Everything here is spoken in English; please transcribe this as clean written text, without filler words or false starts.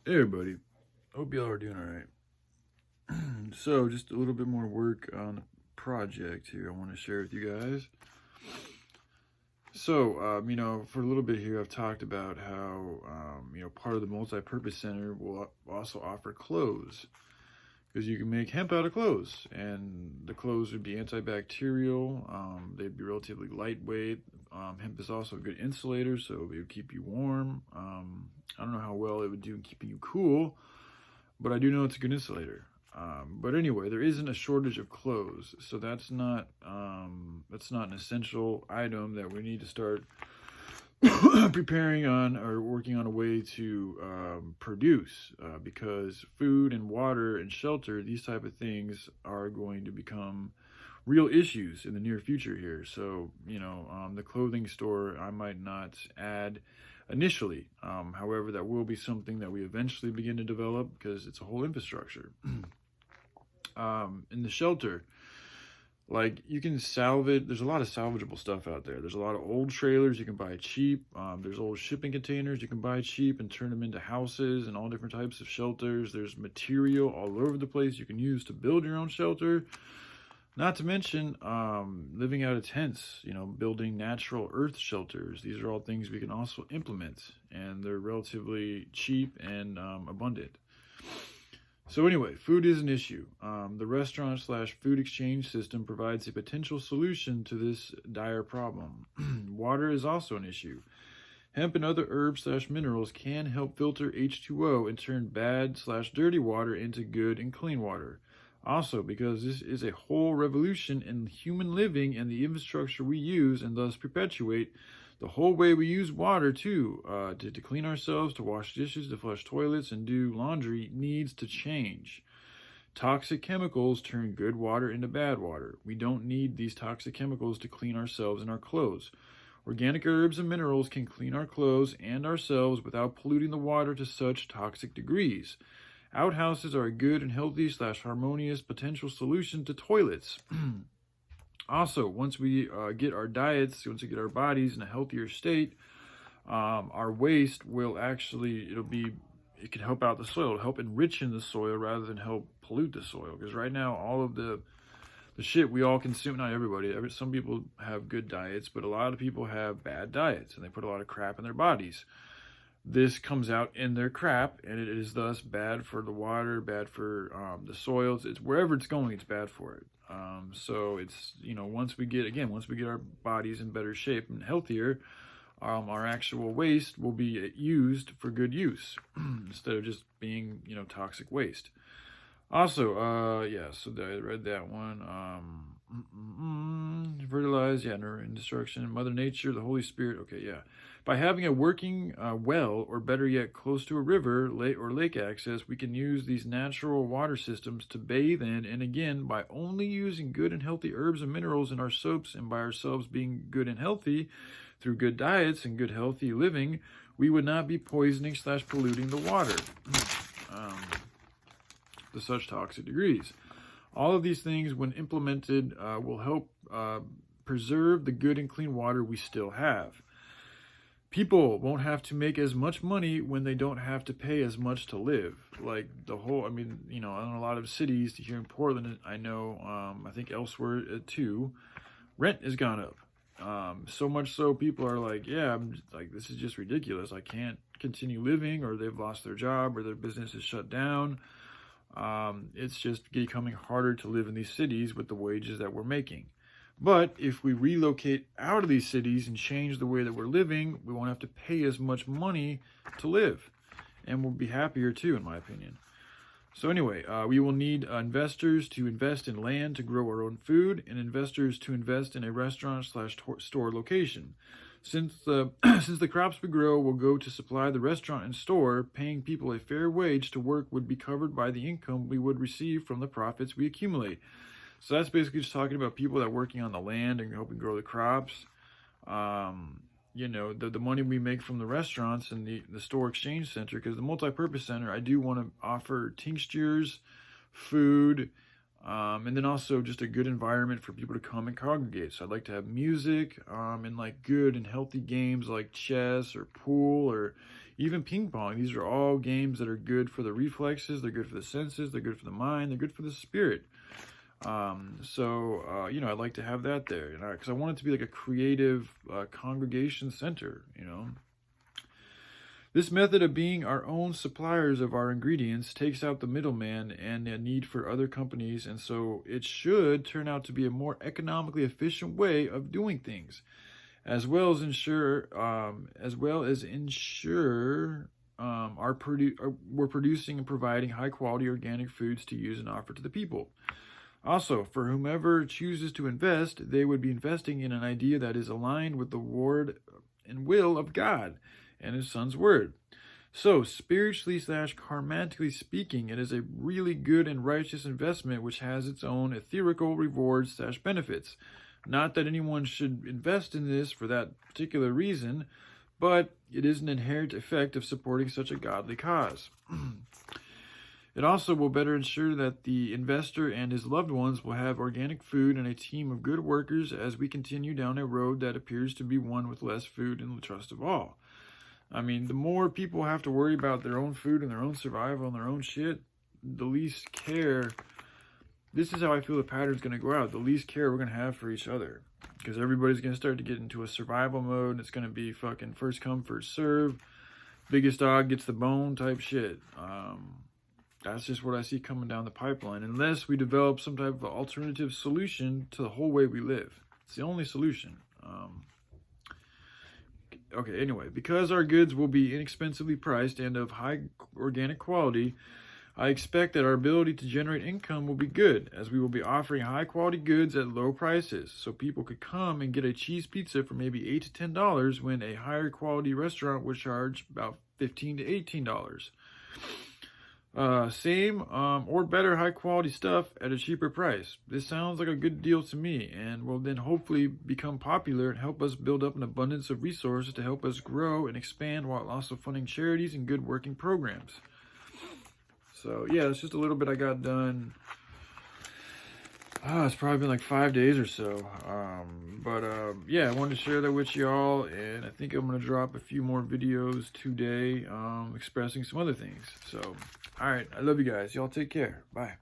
Hey everybody, hope y'all are doing alright. So, just a little bit more work on the project here I want to share with you guys. So, for a little bit here, I've talked about how, part of the multi-purpose center will also offer clothes because you can make hemp out of clothes, and the clothes would be antibacterial. They'd be relatively lightweight. Hemp is also a good insulator, so it would keep you warm. I don't know how well it would do in keeping you cool, but I do know it's a good insulator. But anyway, there isn't a shortage of clothes, so that's not an essential item that we need to start preparing on or working on a way to produce, because food and water and shelter, these type of things, are going to become real issues in the near future here. So, the clothing store I might not add initially. However, that will be something that we eventually begin to develop because it's a whole infrastructure. In the shelter, like, you can salvage, there's a lot of salvageable stuff out there. There's a lot of old trailers you can buy cheap. There's old shipping containers you can buy cheap and turn them into houses and all different types of shelters. There's material all over the place you can use to build your own shelter. Not to mention living out of tents, building natural earth shelters. These are all things we can also implement, and they're relatively cheap and abundant. So anyway, food is an issue. The restaurant/food exchange system provides a potential solution to this dire problem. Water is also an issue. Hemp and other herbs/minerals can help filter H2O and turn bad/dirty water into good and clean water. Also, because this is a whole revolution in human living and the infrastructure we use and thus perpetuate, the whole way we use water too, to clean ourselves, to wash dishes, to flush toilets, and do laundry needs to change. Toxic chemicals turn good water into bad water. We don't need these toxic chemicals to clean ourselves and our clothes. Organic herbs and minerals can clean our clothes and ourselves without polluting the water to such toxic degrees. Outhouses are a good and healthy/harmonious potential solution to toilets. Also, once we get our diets, once we get our bodies in a healthier state, our waste will actually, it can help out the soil, it'll help enrich in the soil rather than help pollute the soil. Because right now, all of the shit we all consume, not everybody, some people have good diets, but a lot of people have bad diets, and they put a lot of crap in their bodies. This comes out in their crap, and it is thus bad for the water, bad for the soils. It's wherever it's going, it's bad for it. So it's, once we get our bodies in better shape and healthier, our actual waste will be used for good use instead of just being, toxic waste. Also, so I read that one. Fertilize, and destruction. Mother Nature, the Holy Spirit. Okay, yeah. By having a working well, or better yet, close to a river, lake access, we can use these natural water systems to bathe in. And again, by only using good and healthy herbs and minerals in our soaps, and by ourselves being good and healthy through good diets and good healthy living, we would not be poisoning/polluting the water to such toxic degrees. All of these things, when implemented, will help preserve the good and clean water we still have. People won't have to make as much money when they don't have to pay as much to live. Like in a lot of cities here in Portland, I know, I think elsewhere too, rent has gone up. So much so people are like, this is just ridiculous. I can't continue living, or they've lost their job, or their business is shut down. It's just becoming harder to live in these cities with the wages that we're making. But if we relocate out of these cities and change the way that we're living, we won't have to pay as much money to live. And we'll be happier too, in my opinion. So anyway, we will need investors to invest in land to grow our own food, and investors to invest in a restaurant/store location. Since the crops we grow will go to supply the restaurant and store, paying people a fair wage to work would be covered by the income we would receive from the profits we accumulate. So that's basically just talking about people that are working on the land and helping grow the crops. The money we make from the restaurants and the store exchange center, because the multi-purpose center, I do want to offer tinctures, food, and then also just a good environment for people to come and congregate. So I'd like to have music, and like good and healthy games like chess or pool, or even ping pong. These are all games that are good for the reflexes, they're good for the senses, they're good for the mind, they're good for the spirit. You know, I'd like to have that there, you know, because I want it to be like a creative congregation center, you know. This method of being our own suppliers of our ingredients takes out the middleman and the need for other companies, and so it should turn out to be a more economically efficient way of doing things, as well as ensure we're producing and providing high quality organic foods to use and offer to the people. Also, for whomever chooses to invest, they would be investing in an idea that is aligned with the word and will of God and His Son's word. So, spiritually / karmatically speaking, it is a really good and righteous investment which has its own etherical rewards / benefits. Not that anyone should invest in this for that particular reason, but it is an inherent effect of supporting such a godly cause. It also will better ensure that the investor and his loved ones will have organic food and a team of good workers as we continue down a road that appears to be one with less food and the trust of all. I mean, the more people have to worry about their own food and their own survival and their own shit, the least care. This is how I feel the pattern's going to go out. The least care we're going to have for each other. Because everybody's going to start to get into a survival mode. And it's going to be fucking first come, first serve. Biggest dog gets the bone type shit. That's just what I see coming down the pipeline. Unless we develop some type of alternative solution to the whole way we live. It's the only solution. Okay, anyway, because our goods will be inexpensively priced and of high organic quality, I expect that our ability to generate income will be good, as we will be offering high quality goods at low prices, so people could come and get a cheese pizza for maybe $8 to $10 when a higher quality restaurant would charge about $15 to $18. Same or better high quality stuff at a cheaper price. This sounds like a good deal to me, and will then hopefully become popular and help us build up an abundance of resources to help us grow and expand while also funding charities and good working programs. So yeah, it's just a little bit I got done. It's probably been like 5 days or so. Yeah, I wanted to share that with y'all, and I think I'm going to drop a few more videos today expressing some other things. So, alright, I love you guys. Y'all take care. Bye.